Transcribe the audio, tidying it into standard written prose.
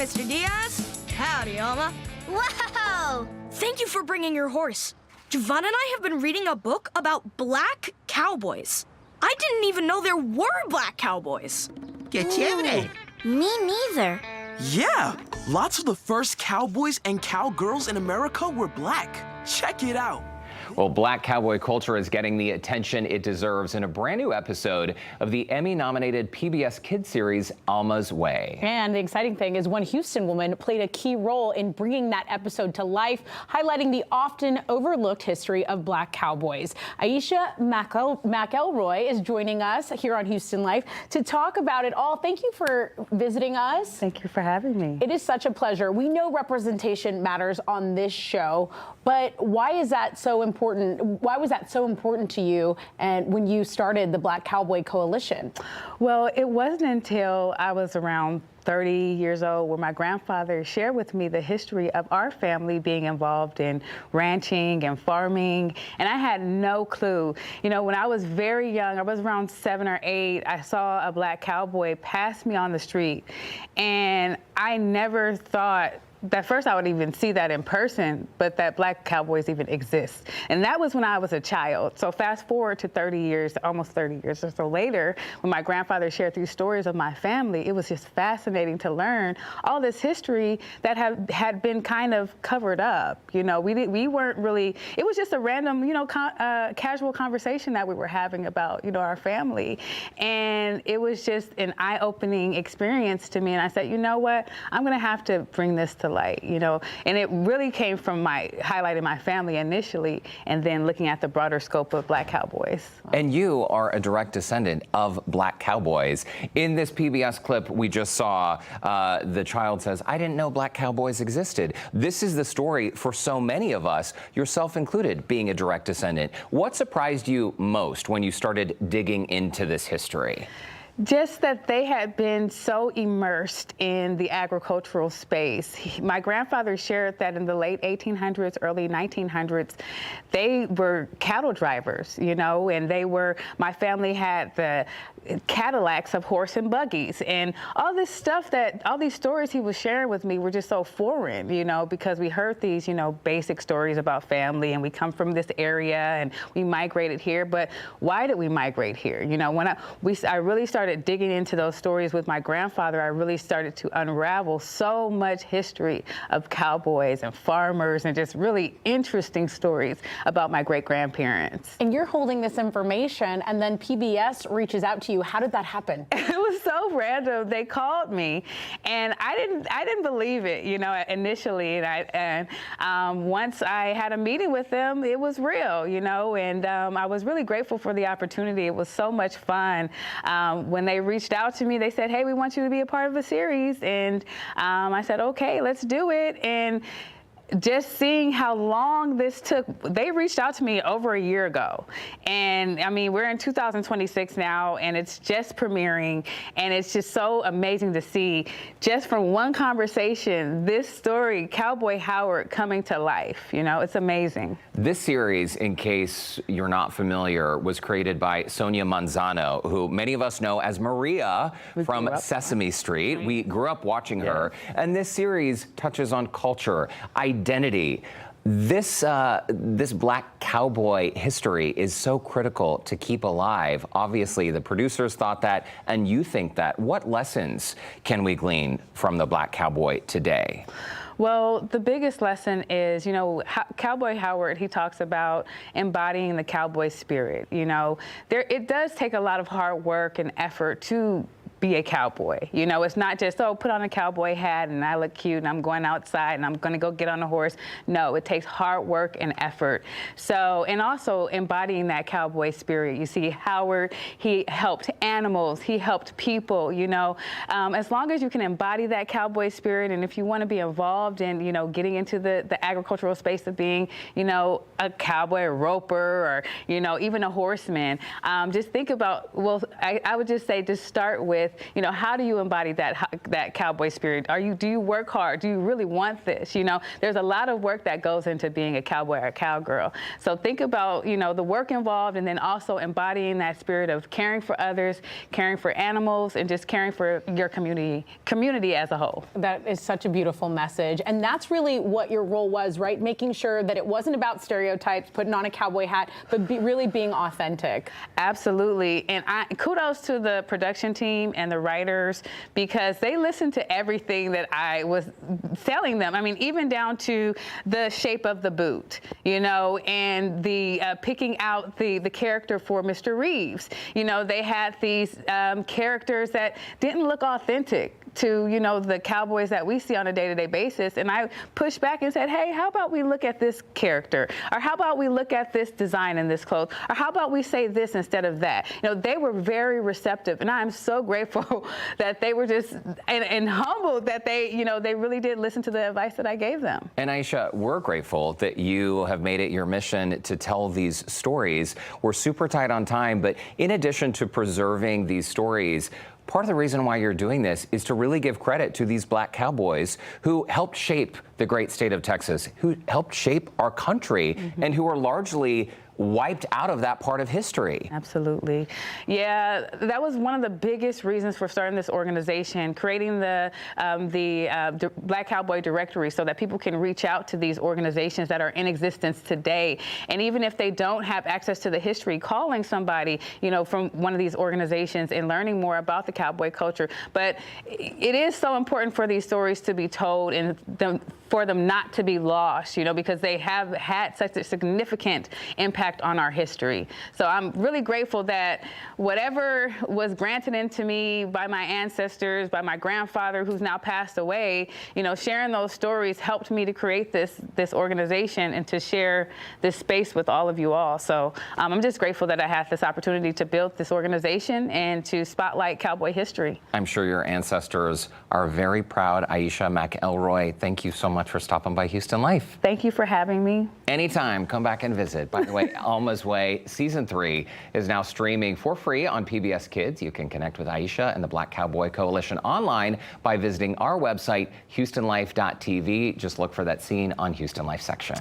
Mr. Diaz. Howdy, Alma. Whoa! Thank you for bringing your horse. Javon and I have been reading a book about black cowboys. I didn't even know there were black cowboys. Qué chévere. Me neither. Yeah, lots of the first cowboys and cowgirls in America were black. Check it out. Well, black cowboy culture is getting the attention it deserves in a brand new episode of the Emmy-nominated PBS Kids series, Alma's Way. And the exciting thing is one Houston woman played a key role in bringing that episode to life, highlighting the often overlooked history of black cowboys. Aisha McElroy is joining us here on Houston Life to talk about it all. Thank you for visiting us. Thank you for having me. It is such a pleasure. We know representation matters on this show, but why is that so important? Why was that so important to you and when you started the Black Cowboy Coalition? Well, it wasn't until I was around 30 years old where my grandfather shared with me the history of our family being involved in ranching and farming, and I had no clue. You know, when I was very young, I was around 7 or 8, I saw a black cowboy pass me on the street, and I never thought that first I would even see that in person, but that black cowboys even exist. And that was when I was a child. So fast forward to 30 years, almost 30 years or so later, when my grandfather shared these stories of my family, it was just fascinating to learn all this history that had been kind of covered up. You know, we weren't really, it was just a random, you know, casual conversation that we were having about, you know, our family. And it was just an eye-opening experience to me. And I said, you know what, I'm gonna have to bring this to light, you know, and it really came from highlighting my family initially, and then looking at the broader scope of black cowboys. And you are a direct descendant of black cowboys. In this PBS clip we just saw, the child says, I didn't know black cowboys existed. This is the story for so many of us, yourself included, being a direct descendant. What surprised you most when you started digging into this history? Just that they had been so immersed in the agricultural space. My grandfather shared that in the late 1800s, early 1900s, they were cattle drivers, you know, and my family had the Cadillacs of horse and buggies, and all this stuff all these stories he was sharing with me were just so foreign, you know, because we heard these, you know, basic stories about family, and we come from this area and we migrated here, but why did we migrate here? You know, when I really started digging into those stories with my grandfather, I really started to unravel so much history of cowboys and farmers and just really interesting stories about my great-grandparents. And you're holding this information, and then PBS reaches out to you. How did that happen? It was so random. They called me, and I didn't believe it, you know, initially. And once I had a meeting with them, it was real, you know, and I was really grateful for the opportunity. It was so much fun. When they reached out to me, they said, hey, we want you to be a part of a series. And I said, okay, let's do it. And just seeing how long this took, they reached out to me over a year ago. And I mean, we're in 2026 now, and it's just premiering, and it's just so amazing to see, just from one conversation, this story, Cowboy Howard, coming to life. You know, it's amazing. This series, in case you're not familiar, was created by Sonia Manzano, who many of us know as Maria from Sesame Street. We grew up watching her. And this series touches on culture, identity. This black cowboy history is so critical to keep alive. Obviously, the producers thought that, and you think that. What lessons can we glean from the black cowboy today? Well, the biggest lesson is, you know, Cowboy Howard, he talks about embodying the cowboy spirit. You know, it does take a lot of hard work and effort to be a cowboy. You know, it's not just, oh, put on a cowboy hat and I look cute and I'm going outside and I'm going to go get on a horse. No, it takes hard work and effort. So, and also embodying that cowboy spirit. You see Howard, he helped animals, he helped people, you know. As long as you can embody that cowboy spirit, and if you want to be involved in, you know, getting into the agricultural space of being, you know, a cowboy, a roper, or, you know, even a horseman, just think about, well, I would just say, just start with with, you know, how do you embody that cowboy spirit? Do you work hard? Do you really want this? You know, there's a lot of work that goes into being a cowboy or a cowgirl. So think about, you know, the work involved, and then also embodying that spirit of caring for others, caring for animals, and just caring for your community as a whole. That is such a beautiful message. And that's really what your role was, right? Making sure that it wasn't about stereotypes, putting on a cowboy hat, but really being authentic. Absolutely. And kudos to the production team and the writers, because they listened to everything that I was telling them. I mean, even down to the shape of the boot, you know, and the picking out the character for Mr. Reeves. You know, they had these characters that didn't look authentic to, you know, the cowboys that we see on a day-to-day basis. And I pushed back and said, hey, how about we look at this character? Or how about we look at this design in this clothes? Or how about we say this instead of that? You know, they were very receptive. And I'm so grateful that they were just, and humbled that they, you know, they really did listen to the advice that I gave them. And Aisha, we're grateful that you have made it your mission to tell these stories. We're super tight on time, but in addition to preserving these stories, part of the reason why you're doing this is to really give credit to these Black cowboys who helped shape the great state of Texas, who helped shape our country, and who are largely wiped out of that part of history. Absolutely. Yeah, that was one of the biggest reasons for starting this organization, creating the Black Cowboy Directory, so that people can reach out to these organizations that are in existence today. And even if they don't have access to the history, calling somebody, you know, from one of these organizations and learning more about the cowboy culture. But it is so important for these stories to be told and for them not to be lost, you know, because they have had such a significant impact on our history. So I'm really grateful that whatever was granted into me by my ancestors, by my grandfather who's now passed away, you know, sharing those stories helped me to create this organization and to share this space with all of you all. So I'm just grateful that I had this opportunity to build this organization and to spotlight cowboy history. I'm sure your ancestors are very proud. Aisha McElroy, thank you so much for stopping by Houston Life. Thank you for having me. Anytime, come back and visit. By the way, Alma's Way Season 3 is now streaming for free on PBS Kids. You can connect with Aisha and the Black Cowboy Coalition online by visiting our website, HoustonLife.tv. Just look for that scene on Houston Life section.